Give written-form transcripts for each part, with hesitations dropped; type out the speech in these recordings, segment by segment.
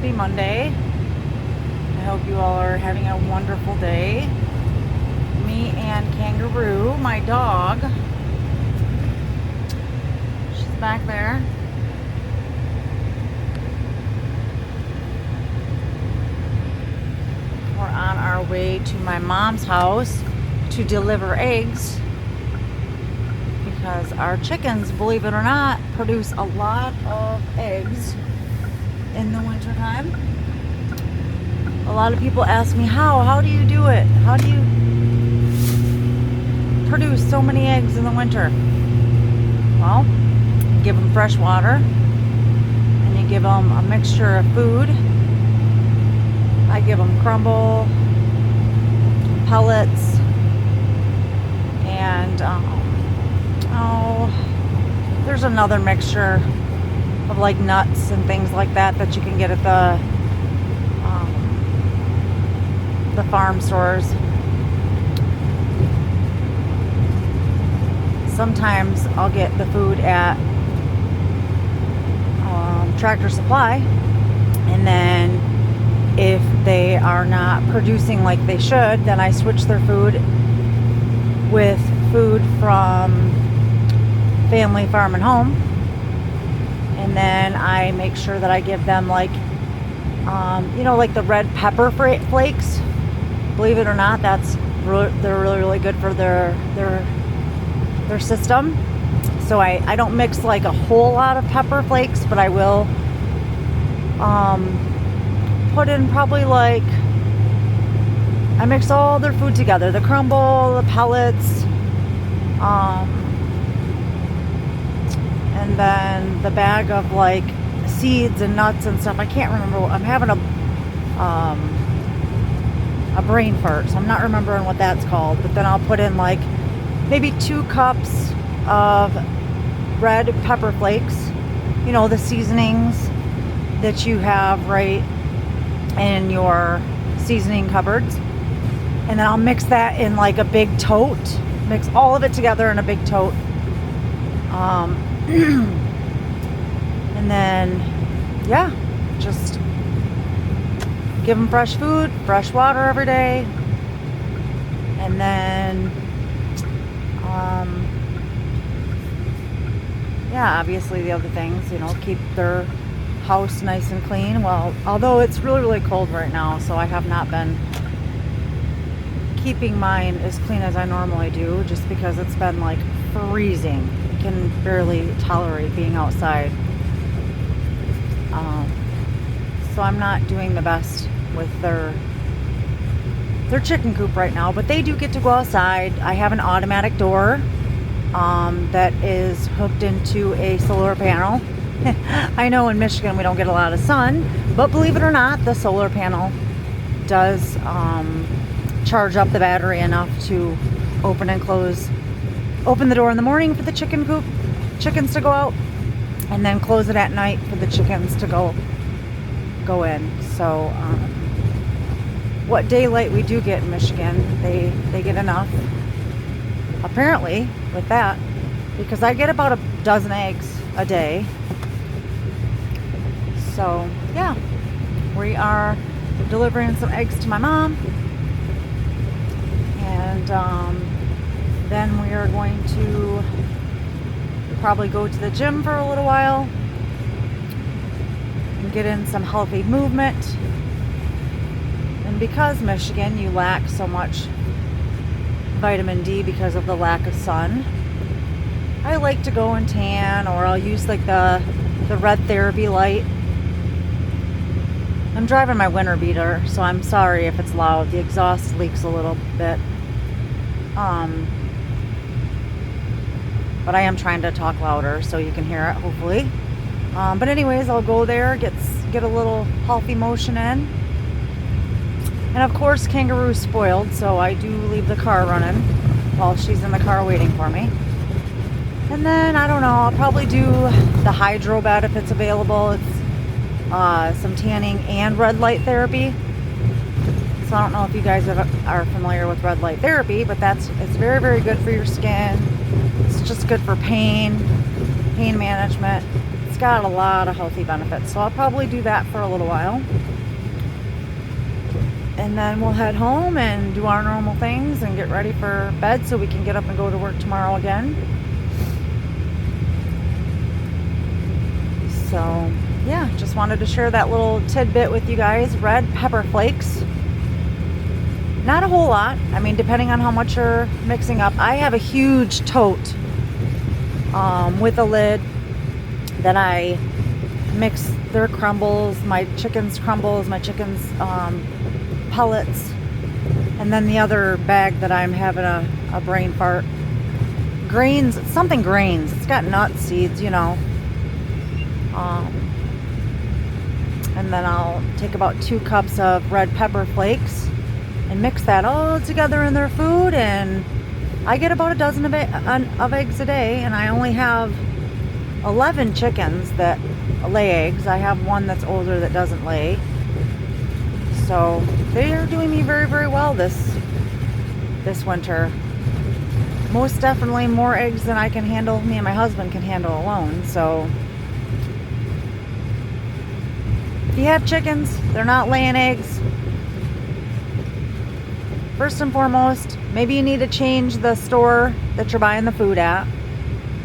happy Monday. I hope you all are having a wonderful day. Me and Kangaroo, my dog, she's back there. We're on our way to my mom's house to deliver eggs because our chickens, believe it or not, produce a lot of eggs in the wintertime. A lot of people ask me, how do you do it? How do you produce so many eggs in the winter? Well, you give them fresh water and you give them a mixture of food. I give them crumble, pellets, and there's another mixture of like nuts and things like that that you can get at the farm stores. Sometimes I'll get the food at Tractor Supply, and then if they are not producing like they should, then I switch their food with food from Family Farm and Home, and then I make sure that I give them like like the red pepper flakes. Believe it or not, they're really good for their system. So I don't mix like a whole lot of pepper flakes, but I will put in probably like, I mix all their food together, the crumble, the pellets, and then the bag of like seeds and nuts and stuff. I can't remember. I'm having a brain fart, so I'm not remembering what that's called. But then I'll put in like maybe 2 cups of red pepper flakes, the seasonings that you have right in your seasoning cupboards, and then I'll mix that in like a big tote, mix all of it together in a big tote, and then just give them fresh food, fresh water every day, and then obviously the other things, keep their house nice and clean. Well, although it's really cold right now, so I have not been keeping mine as clean as I normally do, just because it's been like freezing. I can barely tolerate being outside. So I'm not doing the best with their chicken coop right now, but they do get to go outside. I have an automatic door that is hooked into a solar panel. I know in Michigan we don't get a lot of sun, but believe it or not, the solar panel does charge up the battery enough to open the door in the morning for the chickens to go out, and then close it at night for the chickens to go in. So what daylight we do get in Michigan, they get enough apparently with that, because I get about a dozen eggs a day. So we are delivering some eggs to my mom, and then we are going to probably go to the gym for a little while and get in some healthy movement. And because Michigan, you lack so much vitamin D because of the lack of sun, I like to go and tan, or I'll use like the red therapy light. I'm driving my winter beater, so I'm sorry if it's loud. The exhaust leaks a little bit. But I am trying to talk louder so you can hear it, hopefully. But anyways, I'll go there, get a little healthy motion in. And of course, Kangaroo's spoiled, so I do leave the car running while she's in the car waiting for me. And then, I don't know, I'll probably do the hydro bed if it's available. It's some tanning and red light therapy. So I don't know if you guys are familiar with red light therapy, but it's very, very good for your skin. It's just good for pain management. it's got a lot of healthy benefits. So I'll probably do that for a little while. And then we'll head home and do our normal things and get ready for bed so we can get up and go to work tomorrow again. So yeah, just wanted to share that little tidbit with you guys. Red pepper flakes. Not a whole lot. I mean, depending on how much you're mixing up. I have a huge tote with a lid that I mix their crumbles, my chicken's crumbles, my chicken's pellets, and then the other bag that I'm having a brain fart. Grains, something grains. It's got nuts, seeds, you know. And then I'll take about 2 cups of red pepper flakes and mix that all together in their food, and I get about a dozen of eggs a day, and I only have 11 chickens that lay eggs. I have one that's older that doesn't lay. So they are doing me very, very well this winter. Most definitely more eggs than I can handle, me and my husband can handle alone. So if you have chickens, they're not laying eggs, first and foremost, maybe you need to change the store that you're buying the food at.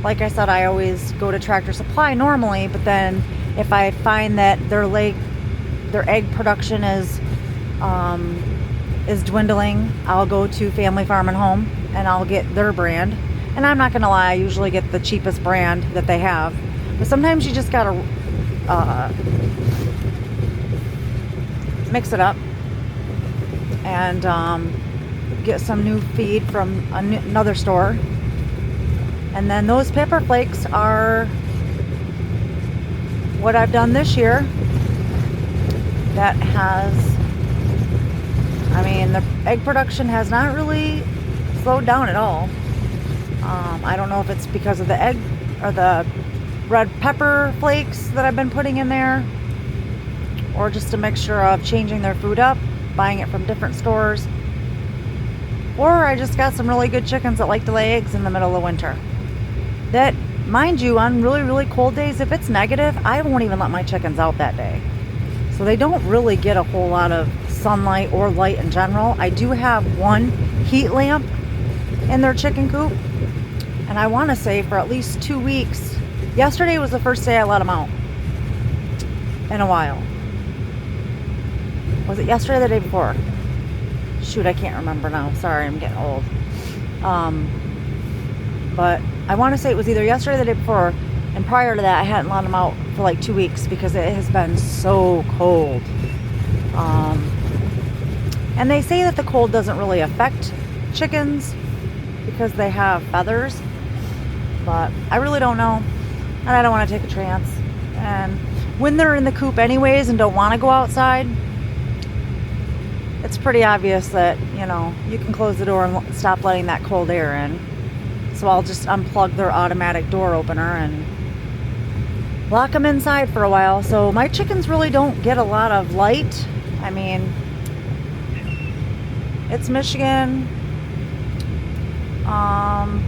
Like I said, I always go to Tractor Supply normally, but then if I find that their egg production is dwindling, I'll go to Family Farm and Home and I'll get their brand. And I'm not gonna lie, I usually get the cheapest brand that they have. But sometimes you just gotta mix it up and get some new feed from another store. And then those pepper flakes are what I've done this year. That has, I mean, the egg production has not really slowed down at all. I don't know if it's because of the egg or the red pepper flakes that I've been putting in there, or just a mixture of changing their food up, buying it from different stores, or I just got some really good chickens that like to lay eggs in the middle of winter. That, mind you, on really, really cold days, if it's negative, I won't even let my chickens out that day. So they don't really get a whole lot of sunlight or light in general. I do have one heat lamp in their chicken coop, and I want to say for at least 2 weeks. Yesterday was the first day I let them out in a while. Was it yesterday or the day before? Shoot, I can't remember now. Sorry, I'm getting old. But I want to say it was either yesterday or the day before. And prior to that, I hadn't let them out for like 2 weeks because it has been so cold. And they say that the cold doesn't really affect chickens because they have feathers. But I really don't know. And I don't want to take a chance. And when they're in the coop anyways and don't want to go outside, it's pretty obvious that, you know, you can close the door and stop letting that cold air in. So I'll just unplug their automatic door opener and lock them inside for a while. So my chickens really don't get a lot of light. I mean, it's Michigan.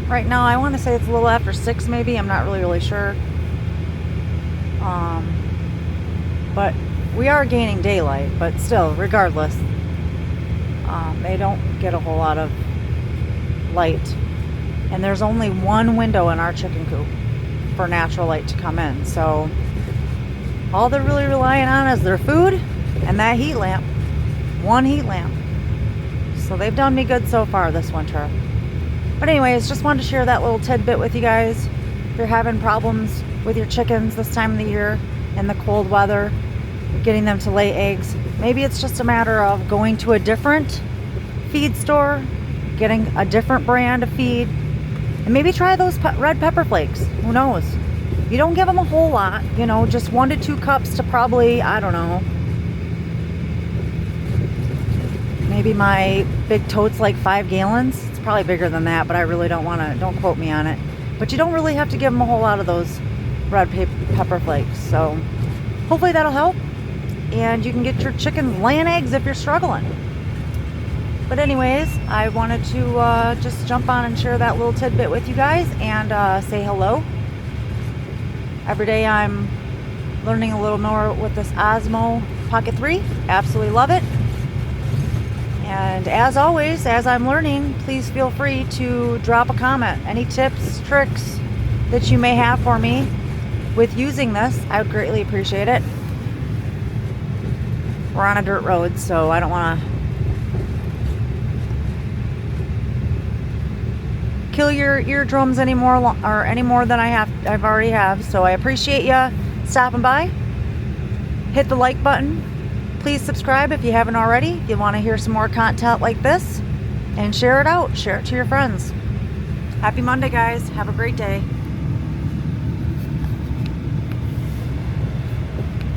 Right now I want to say it's a little after 6 maybe. I'm not really sure. But we are gaining daylight, but still, regardless, they don't get a whole lot of light. And there's only one window in our chicken coop for natural light to come in. So all they're really relying on is their food and that heat lamp. One heat lamp. So they've done me good so far this winter. But anyways, just wanted to share that little tidbit with you guys. If you're having problems with your chickens this time of the year in the cold weather, getting them to lay eggs, maybe it's just a matter of going to a different feed store, getting a different brand of feed, and maybe try those red pepper flakes. Who knows? You don't give them a whole lot, you know, just 1 to 2 cups to probably, I don't know, maybe my big tote's like 5 gallons. It's probably bigger than that, but I really don't want to, don't quote me on it. But you don't really have to give them a whole lot of those red pepper flakes. So hopefully that'll help, and you can get your chickens laying eggs if you're struggling. But anyways, I wanted to just jump on and share that little tidbit with you guys and say hello. Every day I'm learning a little more with this Osmo Pocket 3. Absolutely love it. And as always, as I'm learning, please feel free to drop a comment. Any tips, tricks that you may have for me with using this, I would greatly appreciate it. We're on a dirt road, so I don't want to kill your eardrums anymore, or any more than I've already have. So I appreciate you stopping by. Hit the like button. Please subscribe if you haven't already. If you want to hear some more content like this, and share it out. Share it to your friends. Happy Monday, guys. Have a great day.